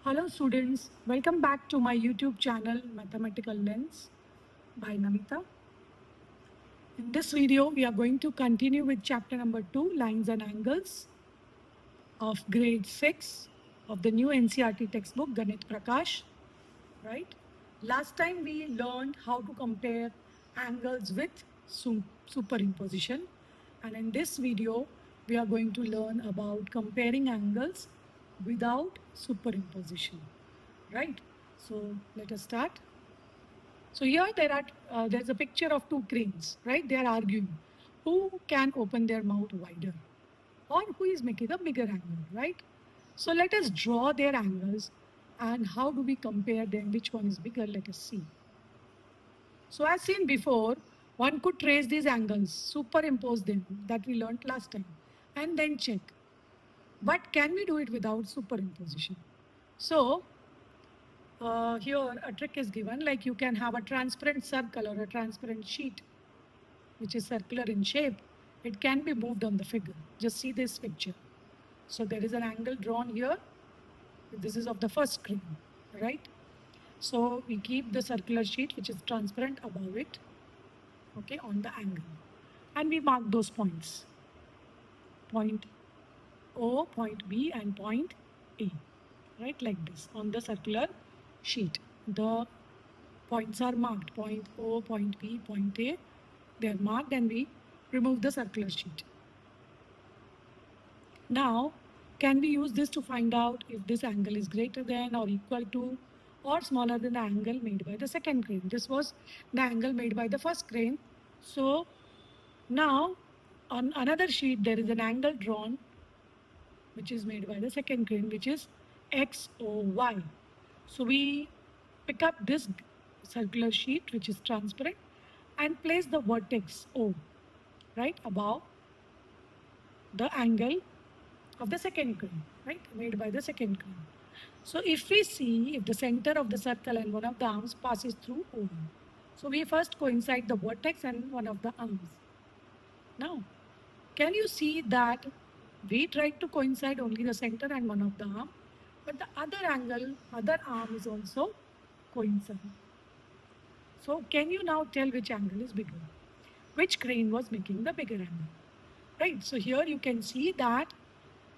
Hello students, welcome back to my YouTube channel Mathematical Lens by Ganitha. In this video, we are going to continue with chapter number 2, Lines and Angles of grade 6 of the new NCERT textbook, Ganith Prakash, right? Last time we learned how to compare angles with superimposition, and in this video, we are going to learn about comparing angles without superimposition, right? So let us start. So here there's a picture of two cranes, right? They are arguing who can open their mouth wider or who is making a bigger angle, right? So let us draw their angles and how do we compare them? Which one is bigger? Let us see. So as seen before, one could trace these angles, superimpose them that we learned last time, and then check. But can we do it without superimposition? So here a trick is given, like you can have a transparent circle or a transparent sheet which is circular in shape. It can be moved on the figure. Just see this picture. So there is an angle drawn here. This is of the first screen, right? So we keep the circular sheet which is transparent above it, okay, on the angle, and we mark those points, point O, point B, and point A, right, like this on the circular sheet. The points are marked, point O, point B, point A, they are marked, and we remove the circular sheet. Now, can we use this to find out if this angle is greater than or equal to or smaller than the angle made by the second crane? This was the angle made by the first crane. So now on another sheet there is an angle drawn which is made by the second crane, which is XOY. So we pick up this circular sheet which is transparent and place the vertex O right above the angle of the second crane, right, made by the second crane. So if we see if the center of the circle and one of the arms passes through O, so we first coincide the vertex and one of the arms. Now, can you see that we tried to coincide only the center and one of the arm, but the other angle, other arm is also coinciding. So can you now tell which angle is bigger? Which crane was making the bigger angle? Right, so here you can see that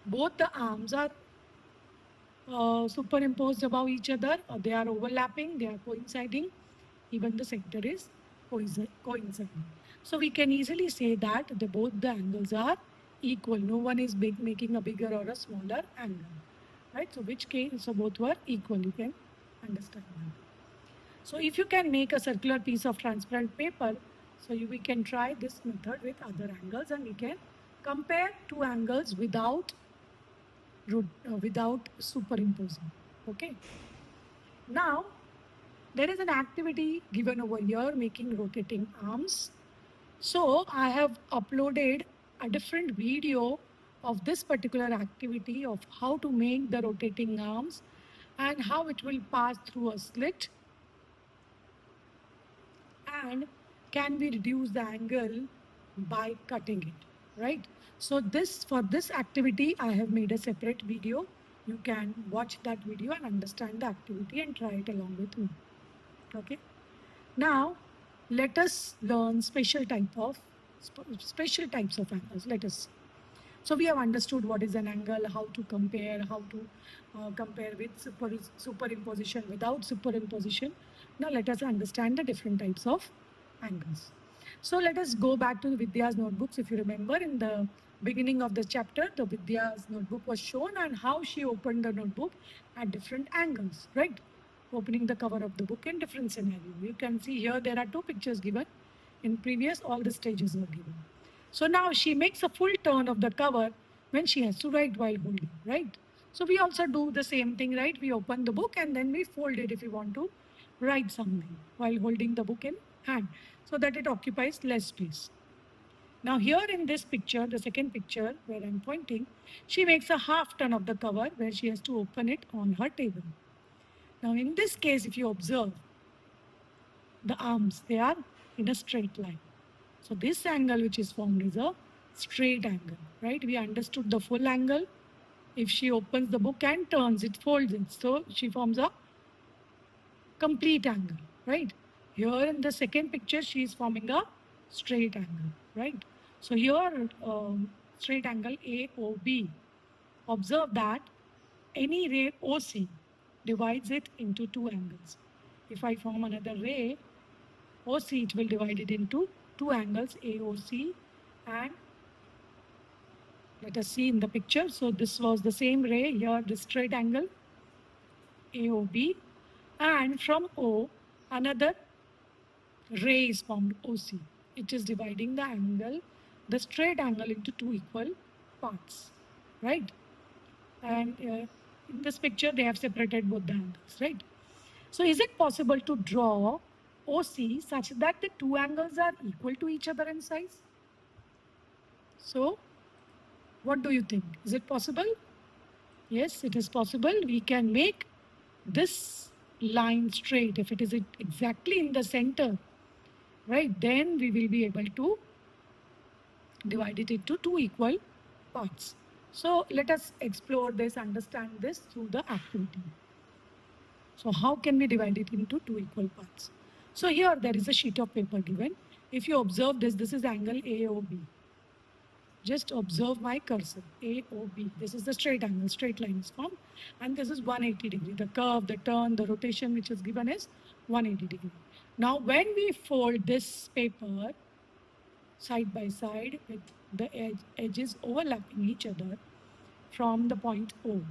both the arms are superimposed above each other, or they are overlapping, they are coinciding, even the center is coinciding. So we can easily say that both the angles are equal. No one is making a bigger or a smaller angle, right? So which case, so both were equal, you can understand that. So if you can make a circular piece of transparent paper, so we can try this method with other angles and we can compare two angles without superimposing. Okay. Now, there is an activity given over here, making rotating arms. So I have uploaded a different video of this particular activity of how to make the rotating arms and how it will pass through a slit and can we reduce the angle by cutting it, right? So for this activity I have made a separate video. You can watch that video and understand the activity and try it along with me. Okay, now let us learn special types of angles. Let us see. So we have understood what is an angle, how to compare, how to compare with superimposition, without superimposition. Now let us understand the different types of angles. So let us go back to Vidya's notebooks. If you remember, in the beginning of the chapter, the Vidya's notebook was shown and how she opened the notebook at different angles, right? Opening the cover of the book in different scenarios. You can see here there are two pictures given. In previous, all the stages were given. So now she makes a full turn of the cover when she has to write while holding, right? So we also do the same thing, right? We open the book and then we fold it if we want to write something while holding the book in hand so that it occupies less space. Now here in this picture, the second picture where I'm pointing, she makes a half turn of the cover where she has to open it on her table. Now in this case, if you observe, the arms, they are in a straight line. So this angle which is formed is a straight angle, right? We understood the full angle If she opens the book and turns it, folds it, so she forms a complete angle, right? Here in the second picture, she is forming a straight angle, right? So here, straight angle AOB. Observe that any ray OC divides it into two angles. If I form another ray OC, it will divide it into two angles AOC, and let us see in the picture. So this was the same ray here, the straight angle AOB, and from O another ray is formed OC. It is dividing the angle, the straight angle, into two equal parts, right? And in this picture, they have separated both the angles, right? So is it possible to draw OC such that the two angles are equal to each other in size? So what do you think? Is it possible? Yes, it is possible. We can make this line straight if it is exactly in the center, right? Then we will be able to divide it into two equal parts. So let us explore this, understand this through the activity. So how can we divide it into two equal parts? So here there is a sheet of paper given. If you observe this, this is angle AOB. Just observe my cursor, AOB. This is the straight angle, straight line is formed. And this is 180 degree. The curve, the turn, the rotation which is given is 180 degree. Now when we fold this paper side by side with the edges overlapping each other from the point O,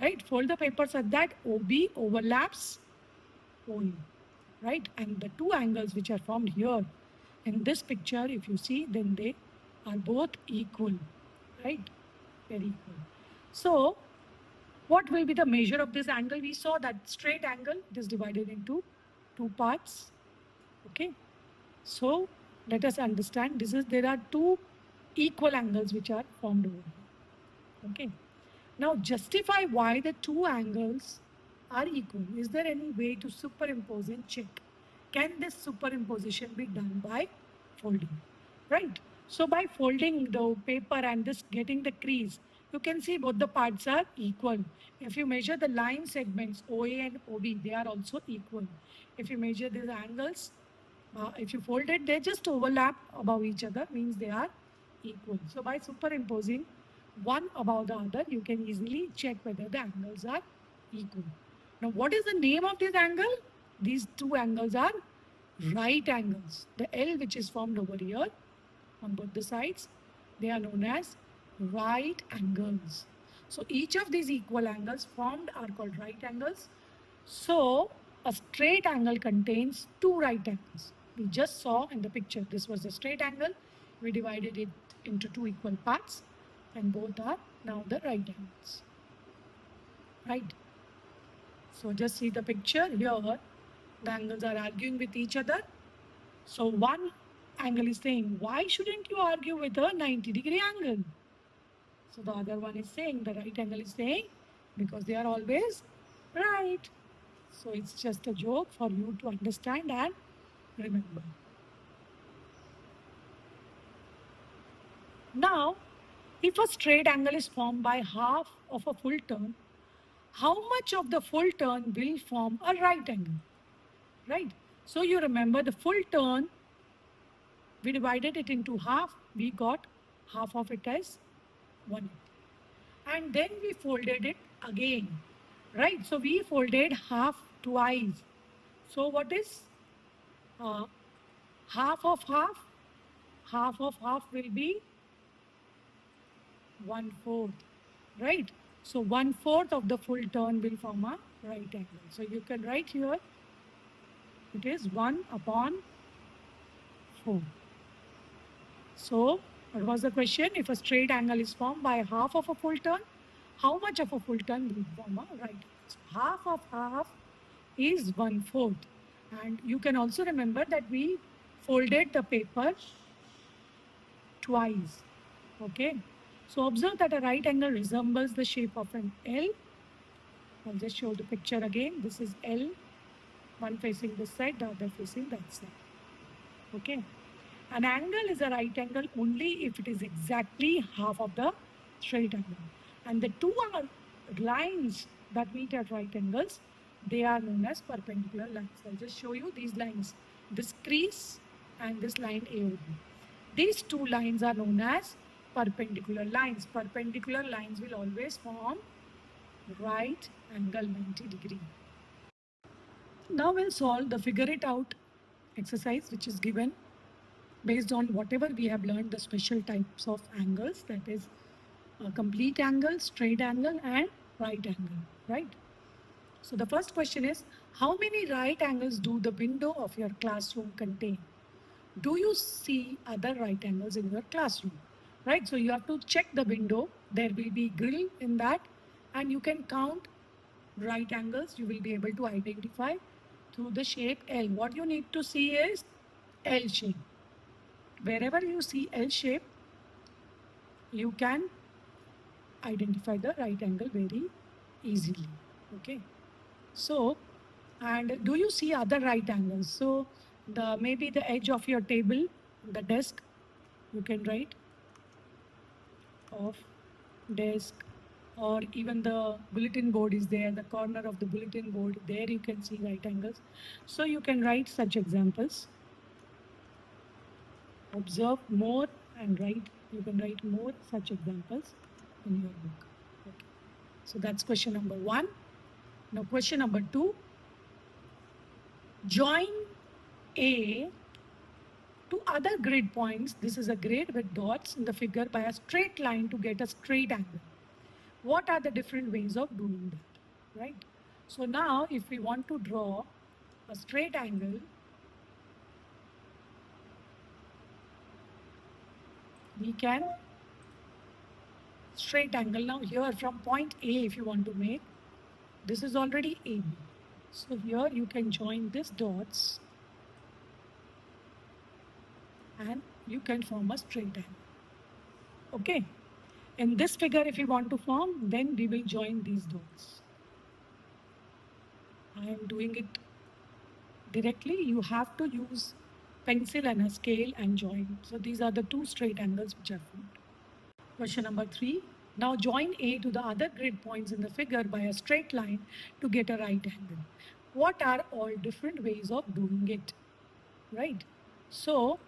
right? Fold the paper so that OB overlaps OE, right? And the two angles which are formed here in this picture, if you see, then they are both equal, right? Very equal. So what will be the measure of this angle? We saw that straight angle, it is divided into two parts, okay? So let us understand, there are two equal angles which are formed over here, okay? Now justify why the two angles are equal. Is there any way to superimpose and check? Can this superimposition be done by folding? Right? So by folding the paper and this getting the crease, you can see both the parts are equal. If you measure the line segments OA and OB, they are also equal. If you measure these angles, if you fold it, they just overlap above each other, means they are equal. So by superimposing one above the other, you can easily check whether the angles are equal. Now, what is the name of this angle? These two angles are right angles. The L which is formed over here on both the sides, they are known as right angles. So each of these equal angles formed are called right angles. So a straight angle contains two right angles. We just saw in the picture, this was a straight angle. We divided it into two equal parts and both are now the right angles, right? So just see the picture here, the angles are arguing with each other. So one angle is saying, why shouldn't you argue with a 90-degree angle? So the other one is saying, the right angle is saying, because they are always right. So it's just a joke for you to understand and remember. Now, if a straight angle is formed by half of a full turn, how much of the full turn will form a right angle? Right? So you remember the full turn, we divided it into half, we got half of it as 180. And then we folded it again, right? So we folded half twice. So what is half of half? Half of half will be 1/4, right? So 1/4 of the full turn will form a right angle. So you can write here, it is 1/4. So what was the question? If a straight angle is formed by half of a full turn, how much of a full turn will form a right angle? So half of half is 1/4. And you can also remember that we folded the paper twice. Okay. So observe that a right angle resembles the shape of an L. I'll just show the picture again. This is L, one facing this side, the other facing that side. Okay. An angle is a right angle only if it is exactly half of the straight angle. And the two are lines that meet at right angles, they are known as perpendicular lines. I'll just show you these lines. This crease and this line AOB. These two lines are known as perpendicular lines. Perpendicular lines will always form right angle 90 degree. Now we'll solve the figure it out exercise which is given based on whatever we have learned, the special types of angles, that is a complete angle, straight angle and right angle, right? So the first question is, how many right angles do the window of your classroom contain? Do you see other right angles in your classroom? Right, so you have to check the window. There will be grill in that and you can count right angles. You will be able to identify through the shape L. What you need to see is L shape. Wherever you see L shape, you can identify the right angle very easily. Okay. So, and do you see other right angles? So, the maybe the edge of your table, the desk, you can write of desk, or even the bulletin board is there, the corner of the bulletin board, there you can see right angles. So, you can write such examples. Observe more and write, you can write more such examples in your book. Okay. So, that's question number 1. Now, question number 2. Join A to other grid points. This is a grid with dots in the figure by a straight line to get a straight angle. What are the different ways of doing that? Right? So now if we want to draw a straight angle, we can straight angle. Now here from point A, if you want to make, this is already AB. So here you can join these dots and you can form a straight angle. Okay. In this figure, if you want to form, then we will join these dots. I am doing it directly. You have to use pencil and a scale and join. So these are the two straight angles which are formed. Question number 3. Now join A to the other grid points in the figure by a straight line to get a right angle. What are all different ways of doing it? Right? So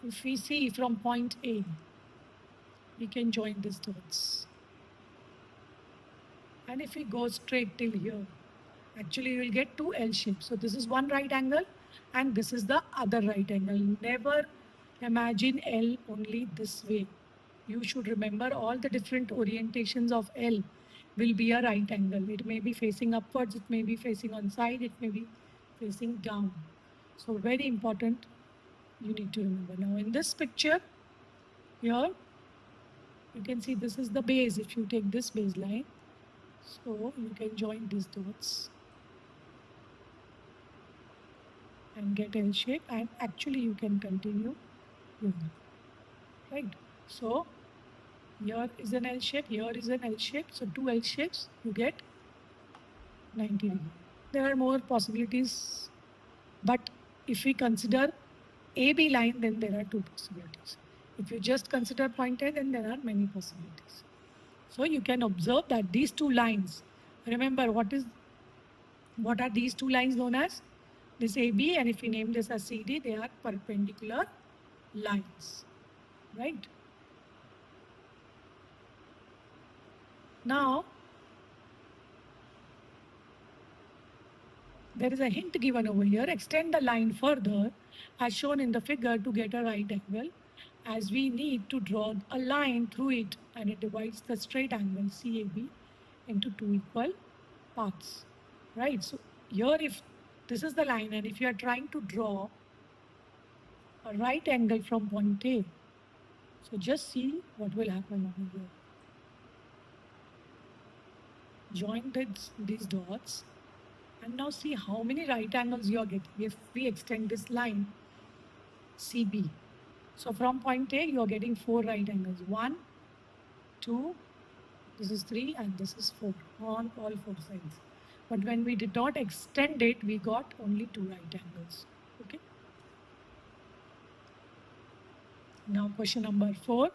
if we see from point A, we can join these dots. And if we go straight till here, actually you will get two L shapes. So this is one right angle and this is the other right angle. Never imagine L only this way. You should remember all the different orientations of L will be a right angle. It may be facing upwards, it may be facing on side, it may be facing down. So very important, you need to remember. Now in this picture, here, you can see this is the base. If you take this baseline, so you can join these dots and get L shape, and actually you can continue here, right? So here is an L shape, here is an L shape, so two L shapes, you get 90 degree. There are more possibilities, but if we consider AB line, then there are two possibilities. If you just consider point A, then there are many possibilities. So you can observe that these two lines, remember what are these two lines known as? This AB, and if we name this as CD, they are perpendicular lines, right? Now, there is a hint given over here. Extend the line further as shown in the figure to get a right angle, as we need to draw a line through it and it divides the straight angle CAB into two equal parts, right? So here if this is the line and if you are trying to draw a right angle from point A, so just see what will happen over here. Join these dots and now see how many right angles you are getting if we extend this line CB. So from point A, you are getting 4 right angles. 1, 2, this is 3, and this is 4 on all 4 sides. But when we did not extend it, we got only 2 right angles. Okay. Now question number 4.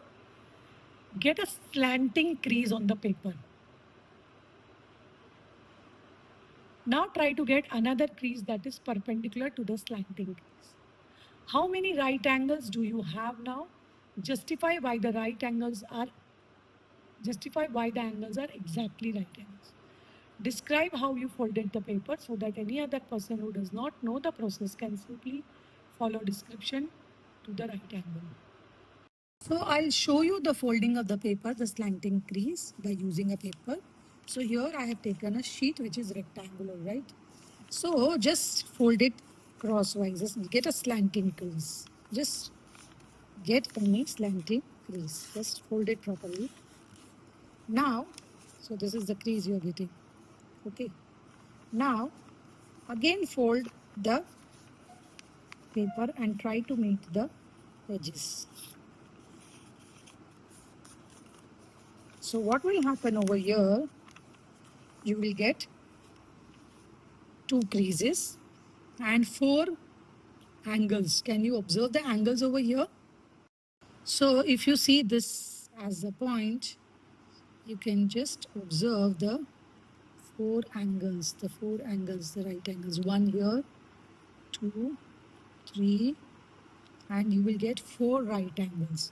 get a slanting crease on the paper. Now try to get another crease that is perpendicular to the slanting crease. How many right angles do you have now? Justify why the right angles are justify why the angles are exactly right angles. Describe how you folded the paper so that any other person who does not know the process can simply follow description to the right angle. So I'll show you the folding of the paper, the slanting crease by using a paper. So here I have taken a sheet which is rectangular, right? So just fold it crosswise, just get a slanting crease. Just get any slanting crease. Just fold it properly. Now, so this is the crease you are getting. Okay. Now, again fold the paper and try to meet the edges. So what will happen over here, you will get two creases and four angles. Can you observe the angles over here? So if you see this as a point, you can just observe the four angles, the right angles. One here, two, three, and you will get four right angles,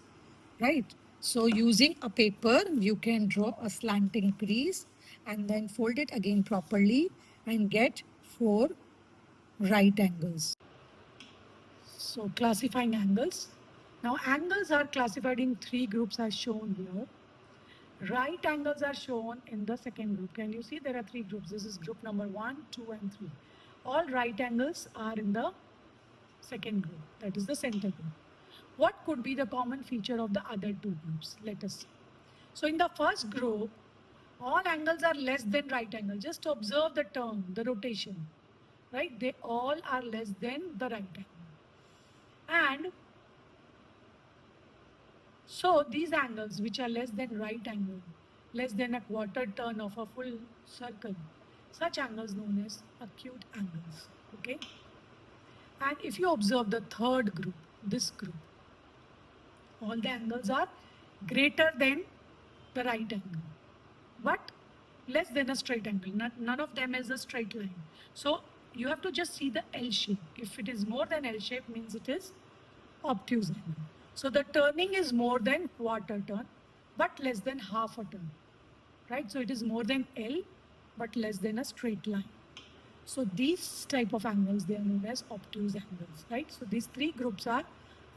right? So using a paper, you can draw a slanting crease and then fold it again properly and get four right angles. So classifying angles. Now angles are classified in three groups as shown here. Right angles are shown in the second group. Can you see there are three groups? This is group number 1, 2 and 3. All right angles are in the second group, that is the center group. What could be the common feature of the other two groups? Let us see. So in the first group, all angles are less than right angle. Just observe the turn, the rotation, right? They all are less than the right angle. And so these angles which are less than right angle, less than a quarter turn of a full circle, such angles known as acute angles. Okay. And if you observe the third group, this group, all the angles are greater than the right angle, but less than a straight angle. None of them is a straight line. So you have to just see the L shape. If it is more than L shape, means it is obtuse angle. So the turning is more than quarter turn, but less than half a turn, right? So it is more than L, but less than a straight line. So these type of angles, they are known as obtuse angles, right? So these three groups are,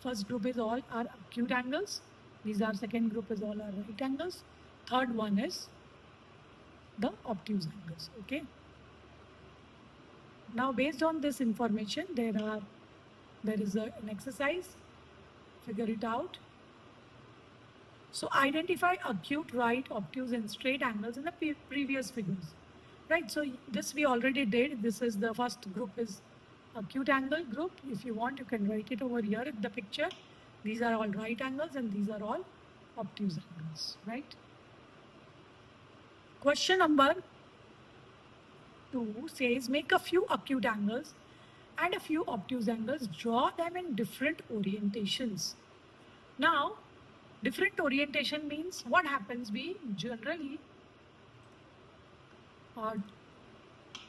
first group is all are acute angles. These are second group is all are right angles. Third one is the obtuse angles, okay? Now based on this information, there is an exercise, figure it out. So identify acute, right, obtuse and straight angles in the previous figures. Right, so this we already did. This is the first group is acute angle group. If you want, you can write it over here in the picture. These are all right angles and these are all obtuse angles, right? Question number 2 says make a few acute angles and a few obtuse angles. Draw them in different orientations. Now, different orientation means what happens? We generally,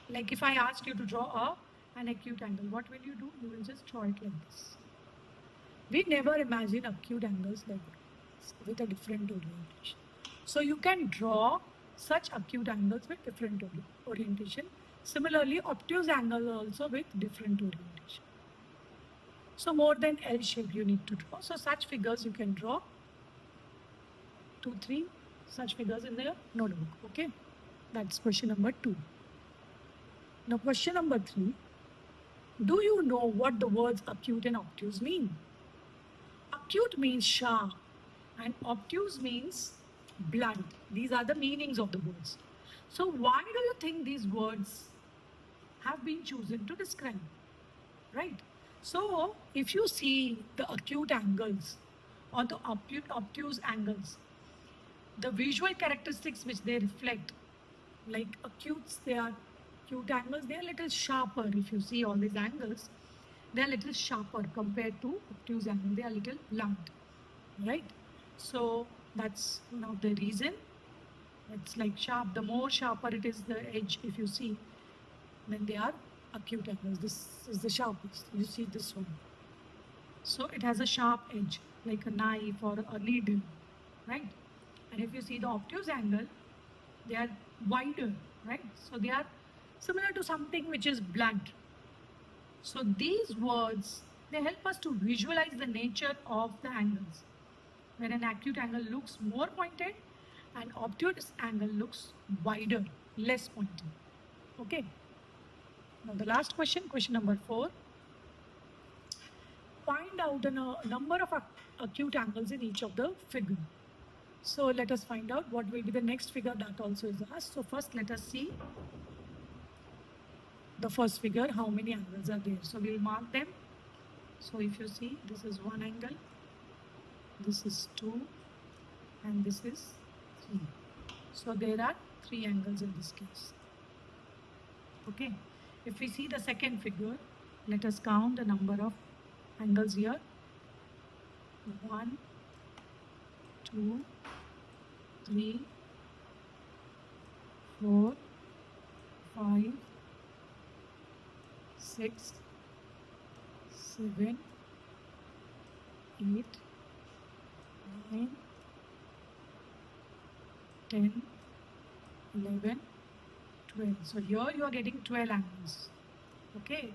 like if I asked you to draw an acute angle, what will you do? You will just draw it like this. We never imagine acute angles like this with a different orientation. So you can draw such acute angles with different orientation. Similarly, obtuse angles also with different orientation. So more than L shape you need to draw. So such figures you can draw 2, 3 such figures in the notebook. Okay, that's question number 2. Now question number 3. Do you know what the words acute and obtuse mean? Acute means sharp and obtuse means blunt. These are the meanings of the words. So why do you think these words have been chosen to describe? Right? So if you see the acute angles or the obtuse angles, the visual characteristics which they reflect, like acutes, they are acute angles, they are little sharper. If you see all these angles, they are little sharper compared to obtuse angle. They are little blunt, right? So That's one of the reason. It's like sharp. The more sharper it is, the edge, if you see, then they are acute angles. This is the sharpest. You see this one. So it has a sharp edge, like a knife or a needle, right? And if you see the obtuse angle, they are wider, right? So they are similar to something which is blunt. So these words, they help us to visualize the nature of the angles. When an acute angle looks more pointed, and obtuse angle looks wider, less pointed. Okay. Now the last question, question number 4. Find out the number of acute angles in each of the figure. So let us find out what will be the next figure that also is asked. So first let us see the first figure, how many angles are there. So we'll mark them. So if you see, this is one angle, this is 2, and this is 3. So there are 3 angles in this case. Okay. If we see the second figure, let us count the number of angles here. 1, 2, 3, 4, 5, 6, 7, 8, 9, 10, 11, 12. So here you are getting 12 angles. Okay.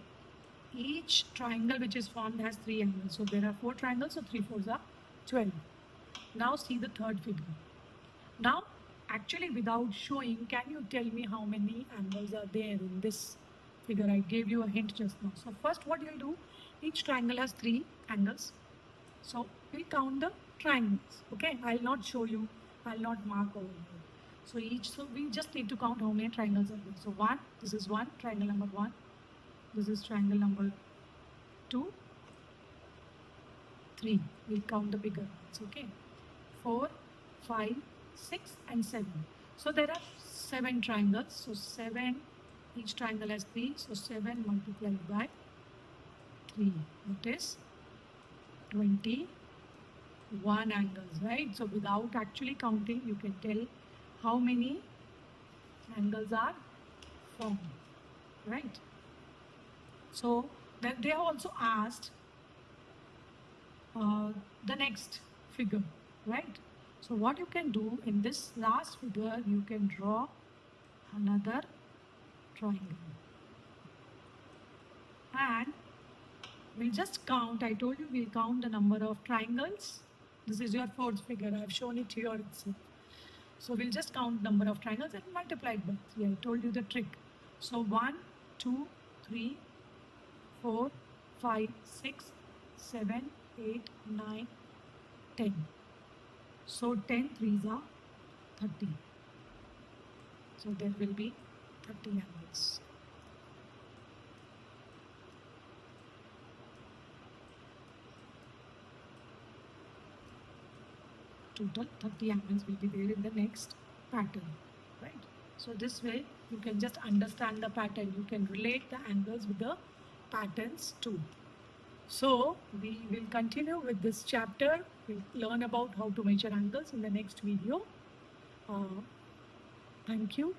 Each triangle which is formed has 3 angles. So there are 4 triangles, so 3 4s are 12. Now see the third figure. Now, actually without showing, can you tell me how many angles are there in this figure? I gave you a hint just now. So first what you'll do, each triangle has 3 angles. So we'll count the triangles. Okay, I'll not show you, I'll not mark over here. So we just need to count how many triangles are there. So 1, this is 1, triangle number 1. This is triangle number 2, 3. We'll count the bigger ones, okay? 4, 5, 6 and 7. So there are 7 triangles. So 7, each triangle has 3. So 7 multiplied by 3. That is 21 angles, right? So without actually counting, you can tell how many angles are formed, right? So then they have also asked the next figure, right? So what you can do in this last figure, you can draw another triangle. And we'll just count. I told you we'll count the number of triangles. This is your fourth figure. I've shown it here itself. So we'll just count number of triangles and multiply it by 3. I told you the trick. So 1, 2, 3, 4, 5, 6, 7, 8, 9, 10. So 10 threes are 30. So there will be 30 angles. Total 30 angles will be there in the next pattern, right? So this way you can just understand the pattern. You can relate the angles with the patterns too. So we will continue with this chapter. We'll learn about how to measure angles in the next video. Thank you.